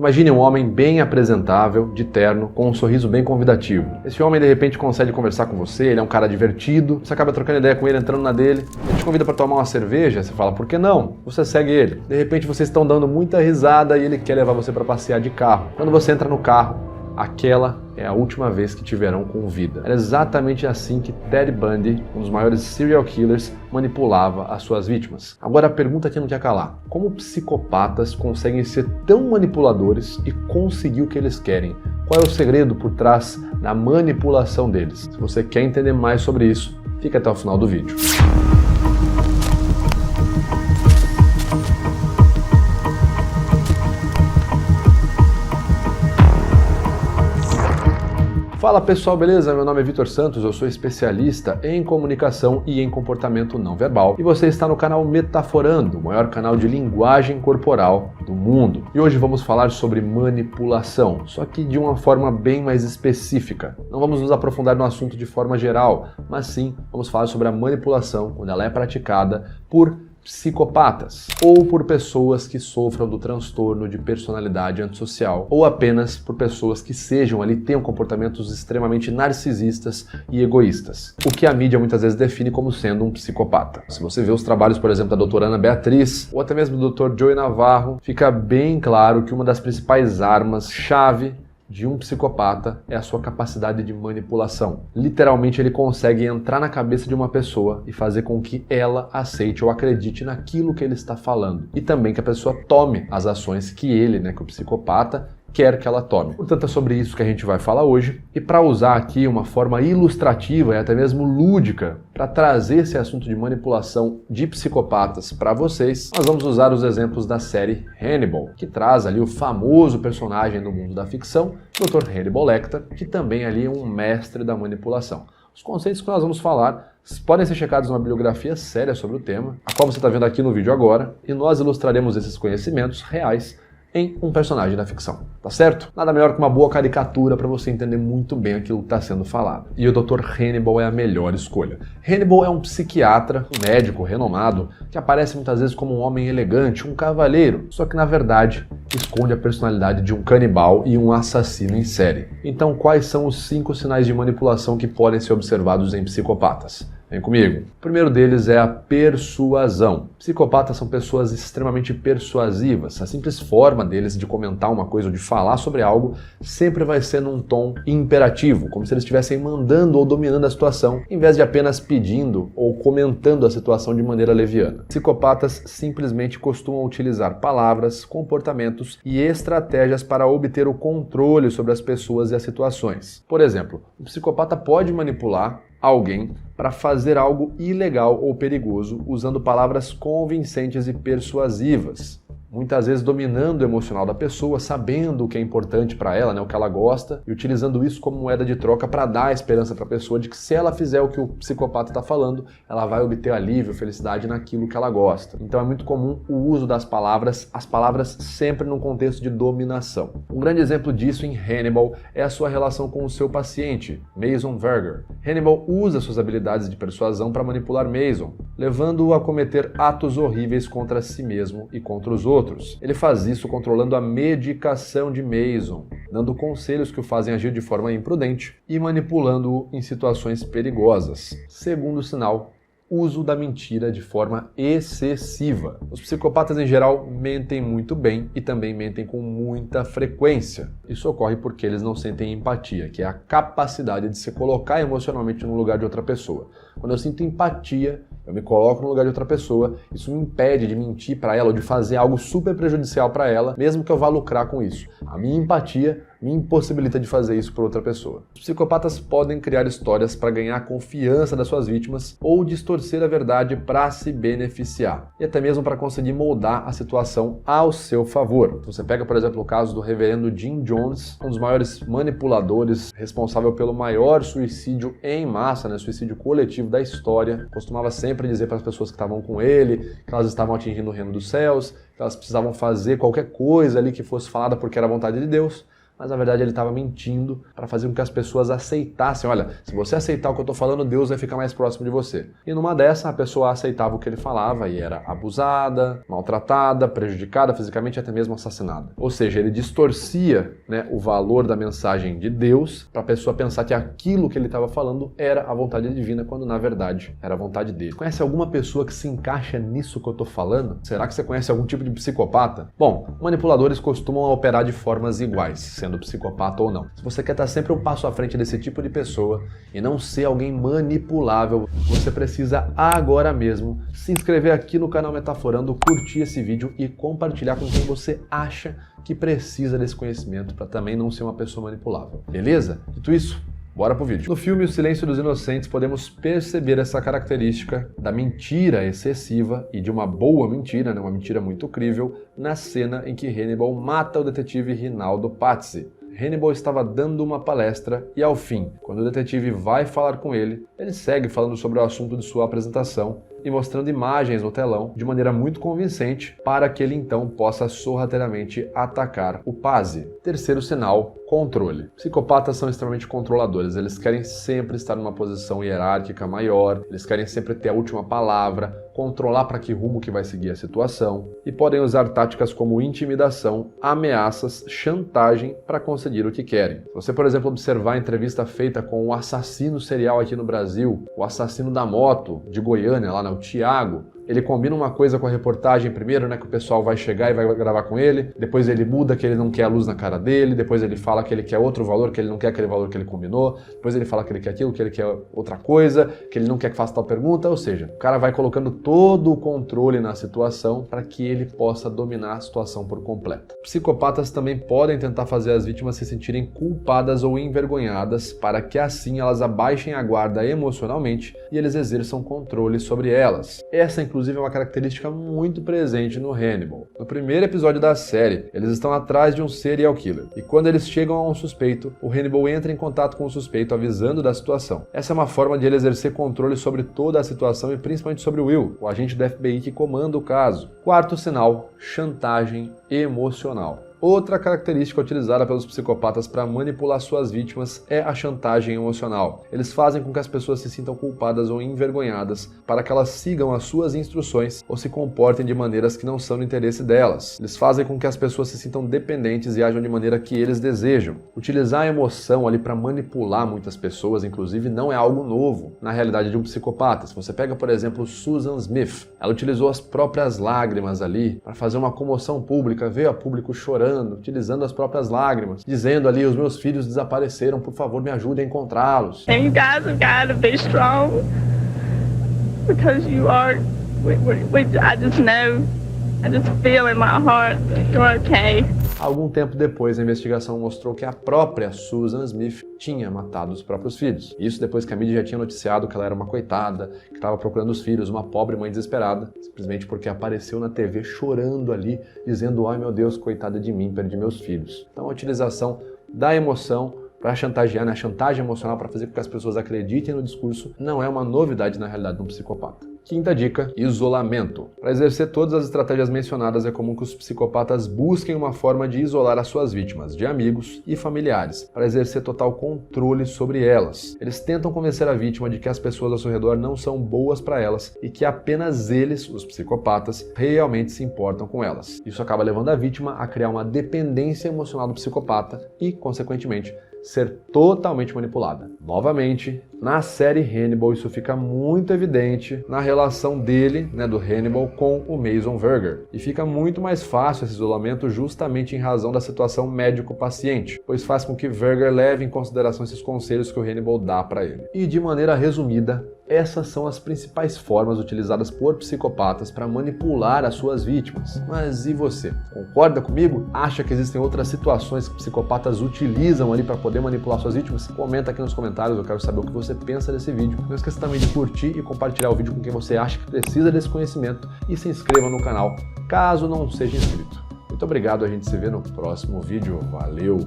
Imagine um homem bem apresentável, de terno, com um sorriso bem convidativo. Esse homem de repente consegue conversar com você, ele é um cara divertido, você acaba trocando ideia com ele, entrando na dele, ele te convida para tomar uma cerveja, você fala, por que não? Você segue ele. De repente vocês estão dando muita risada e ele quer levar você para passear de carro. Quando você entra no carro, aquela é a última vez que te verão com vida. Era exatamente assim que Ted Bundy, um dos maiores serial killers, manipulava as suas vítimas. Agora a pergunta que não quer calar: como psicopatas conseguem ser tão manipuladores e conseguir o que eles querem? Qual é o segredo por trás da manipulação deles? Se você quer entender mais sobre isso, fica até o final do vídeo. Fala pessoal, beleza? Meu nome é Vitor Santos, eu sou especialista em comunicação e em comportamento não verbal e você está no canal Metaforando, o maior canal de linguagem corporal do mundo. E hoje vamos falar sobre manipulação, só que de uma forma bem mais específica. Não vamos nos aprofundar no assunto de forma geral, mas sim vamos falar sobre a manipulação quando ela é praticada por psicopatas ou por pessoas que sofram do transtorno de personalidade antissocial ou apenas por pessoas que tenham comportamentos extremamente narcisistas e egoístas, o que a mídia muitas vezes define como sendo um psicopata. Se você vê os trabalhos, por exemplo, da doutora Ana Beatriz ou até mesmo do Dr. Joey Navarro, fica bem claro que uma das principais armas-chave de um psicopata é a sua capacidade de manipulação. Literalmente ele consegue entrar na cabeça de uma pessoa e fazer com que ela aceite ou acredite naquilo que ele está falando. E também que a pessoa tome as ações que ele, que o psicopata, quer que ela tome. Portanto, é sobre isso que a gente vai falar hoje. E para usar aqui uma forma ilustrativa e até mesmo lúdica para trazer esse assunto de manipulação de psicopatas para vocês, nós vamos usar os exemplos da série Hannibal, que traz ali o famoso personagem do mundo da ficção, Dr. Hannibal Lecter, que também ali é um mestre da manipulação. Os conceitos que nós vamos falar podem ser checados numa bibliografia séria sobre o tema, a qual você está vendo aqui no vídeo agora, e nós ilustraremos esses conhecimentos reais em um personagem da ficção, tá certo? Nada melhor que uma boa caricatura para você entender muito bem aquilo que está sendo falado. E o Dr. Hannibal é a melhor escolha. Hannibal é um psiquiatra, um médico renomado, que aparece muitas vezes como um homem elegante, um cavalheiro, só que na verdade esconde a personalidade de um canibal e um assassino em série. Então quais são os 5 sinais de manipulação que podem ser observados em psicopatas? Vem comigo. O primeiro deles é a persuasão. Psicopatas são pessoas extremamente persuasivas. A simples forma deles de comentar uma coisa ou de falar sobre algo sempre vai ser num tom imperativo, como se eles estivessem mandando ou dominando a situação, em vez de apenas pedindo ou comentando a situação de maneira leviana. Psicopatas simplesmente costumam utilizar palavras, comportamentos e estratégias para obter o controle sobre as pessoas e as situações. Por exemplo, o psicopata pode manipular alguém para fazer algo ilegal ou perigoso usando palavras convincentes e persuasivas, muitas vezes dominando o emocional da pessoa, sabendo o que é importante para ela, o que ela gosta, e utilizando isso como moeda de troca para dar a esperança para a pessoa de que se ela fizer o que o psicopata está falando, ela vai obter alívio, felicidade naquilo que ela gosta. Então é muito comum o uso das palavras, as palavras sempre num contexto de dominação. Um grande exemplo disso em Hannibal é a sua relação com o seu paciente, Mason Verger. Hannibal usa suas habilidades de persuasão para manipular Mason, levando-o a cometer atos horríveis contra si mesmo e contra os outros. Ele faz isso controlando a medicação de Mason, dando conselhos que o fazem agir de forma imprudente e manipulando-o em situações perigosas. Segundo sinal, uso da mentira de forma excessiva. Os psicopatas em geral mentem muito bem e também mentem com muita frequência. Isso ocorre porque eles não sentem empatia, que é a capacidade de se colocar emocionalmente no lugar de outra pessoa. Quando eu sinto empatia, eu me coloco no lugar de outra pessoa, isso me impede de mentir para ela ou de fazer algo super prejudicial para ela, mesmo que eu vá lucrar com isso. A minha empatia me impossibilita de fazer isso por outra pessoa. Os psicopatas podem criar histórias para ganhar a confiança das suas vítimas ou distorcer a verdade para se beneficiar, e até mesmo para conseguir moldar a situação ao seu favor. Você pega, por exemplo, o caso do reverendo Jim Jones, um dos maiores manipuladores, responsável pelo maior suicídio em massa, suicídio coletivo da história. Costumava sempre dizer para as pessoas que estavam com ele que elas estavam atingindo o reino dos céus, que elas precisavam fazer qualquer coisa ali que fosse falada porque era a vontade de Deus, mas na verdade ele estava mentindo para fazer com que as pessoas aceitassem. Olha, se você aceitar o que eu estou falando, Deus vai ficar mais próximo de você. E numa dessa, a pessoa aceitava o que ele falava e era abusada, maltratada, prejudicada fisicamente e até mesmo assassinada. Ou seja, ele distorcia, né, o valor da mensagem de Deus para a pessoa pensar que aquilo que ele estava falando era a vontade divina, quando na verdade era a vontade dele. Conhece alguma pessoa que se encaixa nisso que eu estou falando? Será que você conhece algum tipo de psicopata? Bom, manipuladores costumam operar de formas iguais, sendo psicopata ou não. Se você quer estar sempre um passo à frente desse tipo de pessoa e não ser alguém manipulável, você precisa agora mesmo se inscrever aqui no canal Metaforando, curtir esse vídeo e compartilhar com quem você acha que precisa desse conhecimento para também não ser uma pessoa manipulável. Beleza? Dito isso, bora pro vídeo. No filme O Silêncio dos Inocentes, podemos perceber essa característica da mentira excessiva e de uma boa mentira, né, uma mentira muito crível, na cena em que Hannibal mata o detetive Rinaldo Pazzi. Hannibal estava dando uma palestra e, ao fim, quando o detetive vai falar com ele, ele segue falando sobre o assunto de sua apresentação e mostrando imagens no telão de maneira muito convincente para que ele então possa sorrateiramente atacar o Pazzi. Terceiro sinal, controle. Psicopatas são extremamente controladores, eles querem sempre estar numa posição hierárquica maior, eles querem sempre ter a última palavra, controlar para que rumo que vai seguir a situação e podem usar táticas como intimidação, ameaças, chantagem para conseguir o que querem. Se você, por exemplo, observar a entrevista feita com o assassino serial aqui no Brasil, o assassino da moto de Goiânia, lá o Thiago, ele combina uma coisa com a reportagem primeiro, né, que o pessoal vai chegar e vai gravar com ele, depois ele muda que ele não quer a luz na cara dele, depois ele fala que ele quer outro valor, que ele não quer aquele valor que ele combinou, depois ele fala que ele quer aquilo, que ele quer outra coisa, que ele não quer que faça tal pergunta, ou seja, o cara vai colocando todo o controle na situação para que ele possa dominar a situação por completo. Psicopatas também podem tentar fazer as vítimas se sentirem culpadas ou envergonhadas para que assim elas abaixem a guarda emocionalmente e eles exerçam controle sobre elas. Essa, inclusive, é uma característica muito presente no Hannibal. No primeiro episódio da série, eles estão atrás de um serial killer, e quando eles chegam a um suspeito, o Hannibal entra em contato com o suspeito avisando da situação. Essa é uma forma de ele exercer controle sobre toda a situação e principalmente sobre o Will, o agente da FBI que comanda o caso. Quarto sinal, chantagem emocional. Outra característica utilizada pelos psicopatas para manipular suas vítimas é a chantagem emocional. Eles fazem com que as pessoas se sintam culpadas ou envergonhadas para que elas sigam as suas instruções ou se comportem de maneiras que não são do interesse delas. Eles fazem com que as pessoas se sintam dependentes e ajam de maneira que eles desejam. Utilizar a emoção ali para manipular muitas pessoas, inclusive, não é algo novo na realidade de um psicopata. Se você pega, por exemplo, Susan Smith, ela utilizou as próprias lágrimas ali para fazer uma comoção pública, veio a público chorando, utilizando as próprias lágrimas, dizendo ali, os meus filhos desapareceram, por favor, me ajude a encontrá-los. And you guys have got to be strong because you are, I just know, I just feel in my heart that you're okay. Algum tempo depois, a investigação mostrou que a própria Susan Smith tinha matado os próprios filhos. Isso depois que a mídia já tinha noticiado que ela era uma coitada, que estava procurando os filhos, uma pobre mãe desesperada, simplesmente porque apareceu na TV chorando ali, dizendo, ai meu Deus, coitada de mim, perdi meus filhos. Então a utilização da emoção para chantagear, né? A chantagem emocional para fazer com que as pessoas acreditem no discurso não é uma novidade na realidade de um psicopata. Quinta dica, isolamento. Para exercer todas as estratégias mencionadas, é comum que os psicopatas busquem uma forma de isolar as suas vítimas, de amigos e familiares, para exercer total controle sobre elas. Eles tentam convencer a vítima de que as pessoas ao seu redor não são boas para elas e que apenas eles, os psicopatas, realmente se importam com elas. Isso acaba levando a vítima a criar uma dependência emocional do psicopata e, consequentemente, ser totalmente manipulada. Novamente, na série Hannibal, isso fica muito evidente na relação dele, né, do Hannibal, com o Mason Verger. E fica muito mais fácil esse isolamento justamente em razão da situação médico-paciente, pois faz com que Verger leve em consideração esses conselhos que o Hannibal dá para ele. E de maneira resumida, essas são as principais formas utilizadas por psicopatas para manipular as suas vítimas. Mas e você? Concorda comigo? Acha que existem outras situações que psicopatas utilizam ali para poder manipular suas vítimas? Comenta aqui nos comentários, eu quero saber o que você pensa desse vídeo. Não esqueça também de curtir e compartilhar o vídeo com quem você acha que precisa desse conhecimento e se inscreva no canal, caso não seja inscrito. Muito obrigado, a gente se vê no próximo vídeo. Valeu!